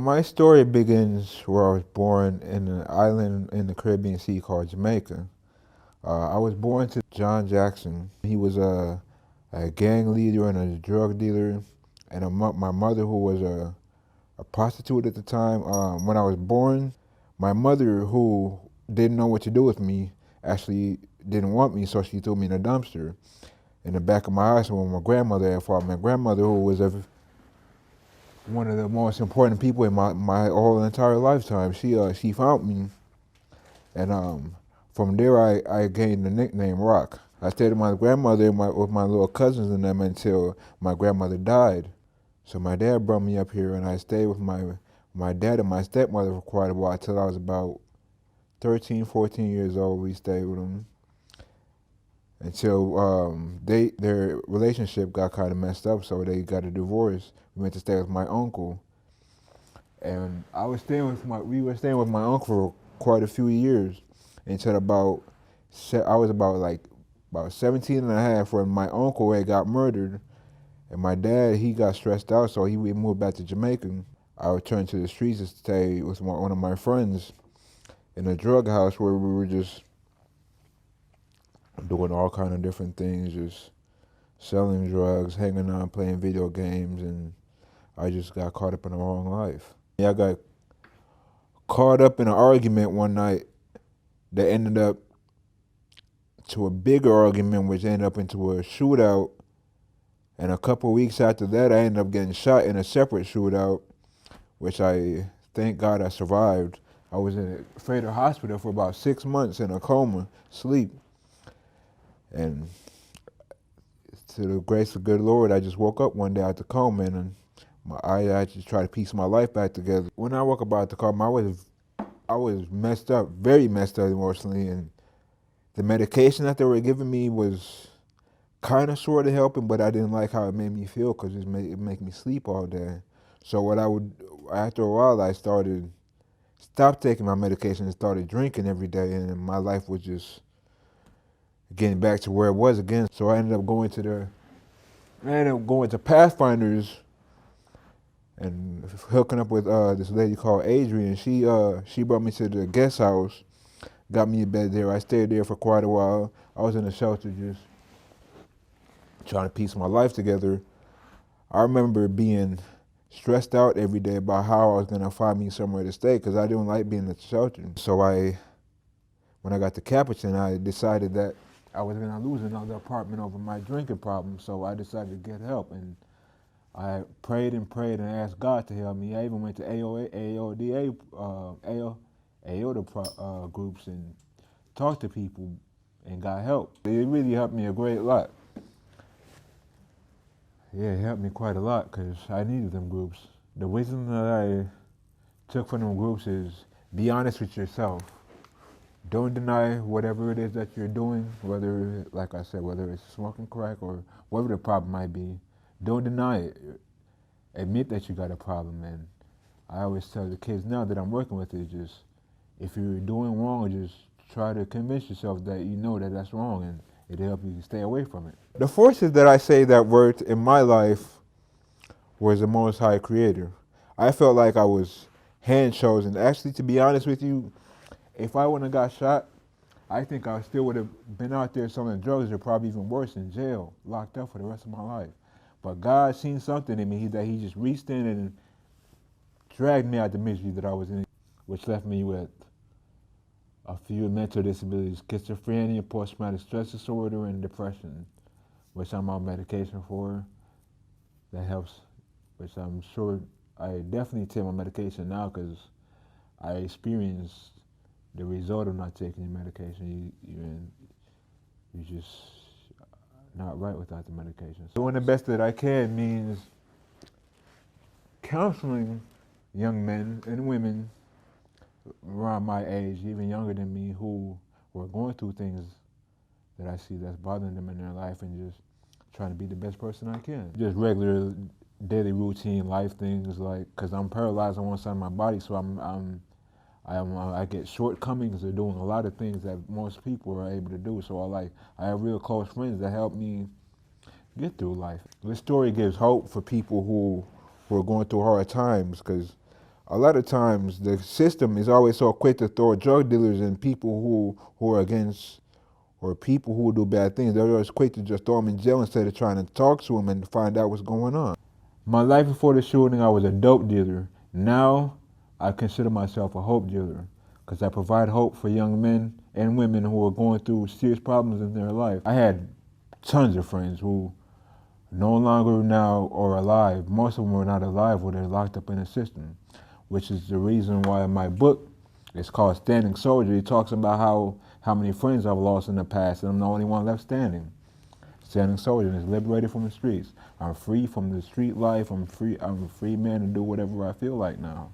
My story begins where I was born in an island in the Caribbean Sea called Jamaica. I was born to John Jackson. He was a gang leader and a drug dealer, and my mother, who was a prostitute at the time. When I was born, my mother, who didn't know what to do with me, actually didn't want me, so she threw me in a dumpster in the back of my house when my grandmother had fought. My grandmother, who was one of the most important people in my whole entire lifetime, she found me, and from there I gained the nickname Rock. I stayed with my grandmother and with my little cousins and them until my grandmother died. So my dad brought me up here, and I stayed with my dad and my stepmother for quite a while till I was about 13, 14 years old. We stayed with them until their relationship got kind of messed up, so they got a divorce. We went to stay with my uncle, and we were staying with my uncle for quite a few years until I was about 17 and a half when my uncle had got murdered, and my dad, he got stressed out, so we moved back to Jamaica. I returned to the streets to stay with one of my friends in a drug house where we were just doing all kind of different things, just selling drugs, hanging out, playing video games, and I just got caught up in the wrong life. Yeah, I got caught up in an argument one night that ended up to a bigger argument, which ended up into a shootout. And a couple of weeks after that, I ended up getting shot in a separate shootout, which I thank God I survived. I was in a Frater hospital for about 6 months in a coma, sleep. And to the grace of good Lord, I just woke up one day out the coma, and I just tried to piece my life back together. When I woke up out the coma, I was messed up, very messed up emotionally, and the medication that they were giving me was kind of sort of helping, but I didn't like how it made me feel because it made me sleep all day. So after a while, I stopped taking my medication and started drinking every day, and my life was just getting back to where it was again. So I ended up going to Pathfinders and hooking up with this lady called Adrian. She brought me to the guest house, got me a bed there. I stayed there for quite a while. I was in a shelter just trying to piece my life together. I remember being stressed out every day about how I was gonna find me somewhere to stay because I didn't like being at the shelter. So when I got to Capuchin, I decided that I was gonna lose another apartment over my drinking problem. So I decided to get help, and I prayed and prayed and asked God to help me. I even went to AODA groups and talked to people and got help. It really helped me a great lot. Yeah, it helped me quite a lot because I needed them groups. The wisdom that I took from them groups is be honest with yourself. Don't deny whatever it is that you're doing, whether, like I said, whether it's smoking crack or whatever the problem might be. Don't deny it. Admit that you got a problem. And I always tell the kids now that I'm working with it, just if you're doing wrong, just try to convince yourself that you know that that's wrong, and it'll help you stay away from it. The forces that I say that worked in my life was the Most High Creator. I felt like I was hand chosen. Actually, to be honest with you, if I wouldn't have got shot, I think I still would have been out there selling drugs, or probably even worse, in jail, locked up for the rest of my life. But God seen something in me that He just reached in and dragged me out of the misery that I was in, which left me with a few mental disabilities: schizophrenia, post-traumatic stress disorder, and depression, which I'm on medication for. That helps, which I'm sure I definitely take my medication now because I experienced the result of not taking your medication. You just not right without the medication. Doing the best that I can means counseling young men and women around my age, even younger than me, who were going through things that I see that's bothering them in their life, and just trying to be the best person I can. Just regular daily routine life things, like, because I'm paralyzed on one side of my body, so I get shortcomings of doing a lot of things that most people are able to do. So I have real close friends that help me get through life. This story gives hope for people who are going through hard times, because A lot of times the system is always so quick to throw drug dealers and people who are against, or people who do bad things. They're always quick to just throw them in jail instead of trying to talk to them and find out what's going on. My life before the shooting, I was a dope dealer. Now, I consider myself a hope dealer because I provide hope for young men and women who are going through serious problems in their life. I had tons of friends who no longer now are alive. Most of them are not alive or they're locked up in a system, which is the reason why my book is called Standing Soldier. It talks about how many friends I've lost in the past and I'm the only one left standing. Standing soldier is liberated from the streets. I'm free from the street life. I'm a free man to do whatever I feel like now.